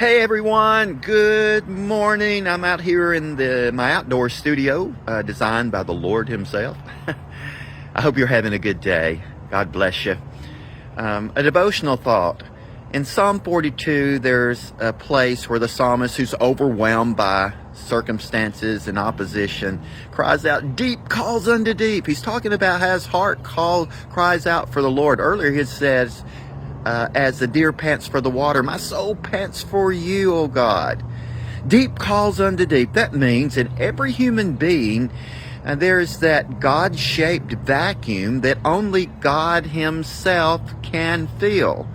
Hey everyone, good morning. I'm out here in my outdoor studio designed by the Lord himself. I hope you're having a good day. God bless you. A devotional thought. In Psalm 42, there's a place where the psalmist, who's overwhelmed by circumstances and opposition, cries out, deep calls unto deep. He's talking about how his heart cries out for the Lord. Earlier he says, as the deer pants for the water, my soul pants for you, O God. Deep calls unto deep. That means in every human being, there's that God-shaped vacuum that only God himself can fill.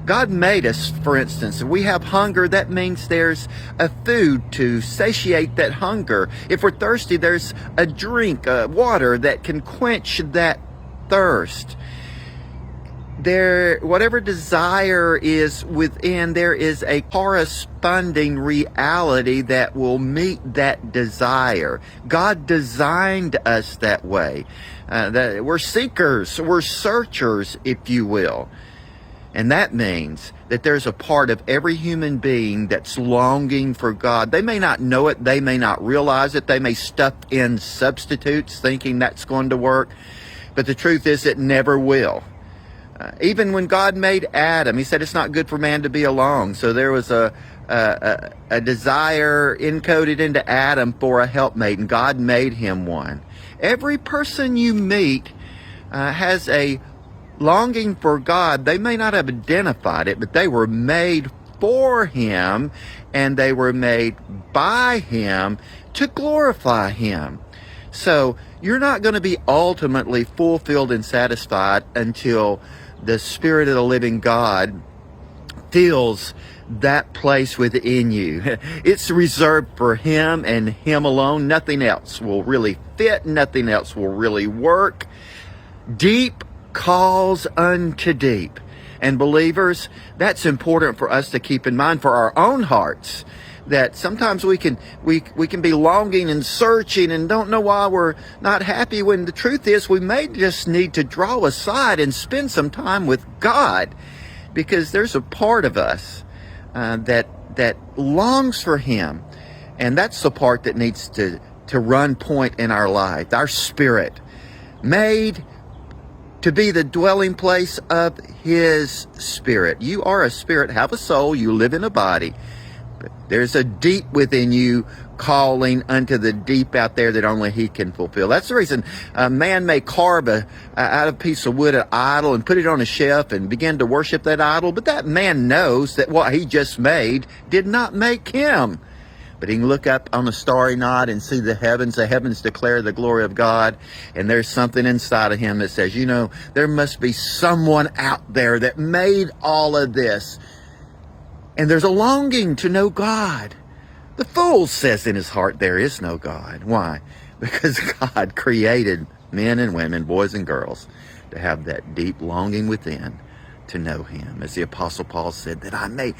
God made us, for instance. If we have hunger, that means there's a food to satiate that hunger. If we're thirsty, there's a drink, water that can quench that thirst. Whatever desire is within, there is a corresponding reality that will meet that desire. God designed us that way. That we're seekers, we're searchers, if you will. And that means that there's a part of every human being that's longing for God. They may not know it, they may not realize it, they may stuff in substitutes thinking that's going to work, but the truth is it never will. Even when God made Adam, he said it's not good for man to be alone. So there was a desire encoded into Adam for a helpmate, and God made him one. Every person you meet has a longing for God. They may not have identified it, but they were made for him, and they were made by him to glorify him. So you're not going to be ultimately fulfilled and satisfied until the Spirit of the living God fills that place within you. It's reserved for him and him alone. Nothing else will really fit. Nothing else will really work. Deep calls unto deep. And believers, that's important for us to keep in mind for our own hearts. That sometimes we can be longing and searching and don't know why we're not happy, when the truth is we may just need to draw aside and spend some time with God, because there's a part of us that longs for him, and that's the part that needs to run point in our life. Our spirit, made to be the dwelling place of his Spirit. You are a spirit, have a soul, you live in a body. There's a deep within you calling unto the deep out there that only he can fulfill. That's the reason a man may carve out of a piece of wood an idol and put it on a shelf and begin to worship that idol. But that man knows that what he just made did not make him. But he can look up on a starry night and see the heavens. The heavens declare the glory of God. And there's something inside of him that says, there must be someone out there that made all of this. And there's a longing to know God. The fool says in his heart, there is no God. Why? Because God created men and women, boys and girls, to have that deep longing within to know him. As the Apostle Paul said, that I may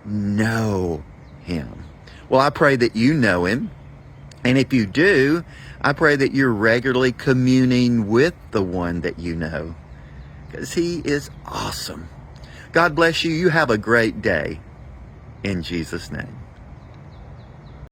know him. Well, I pray that you know him. And if you do, I pray that you're regularly communing with the one that you know, because he is awesome. God bless you. You have a great day. In Jesus' name.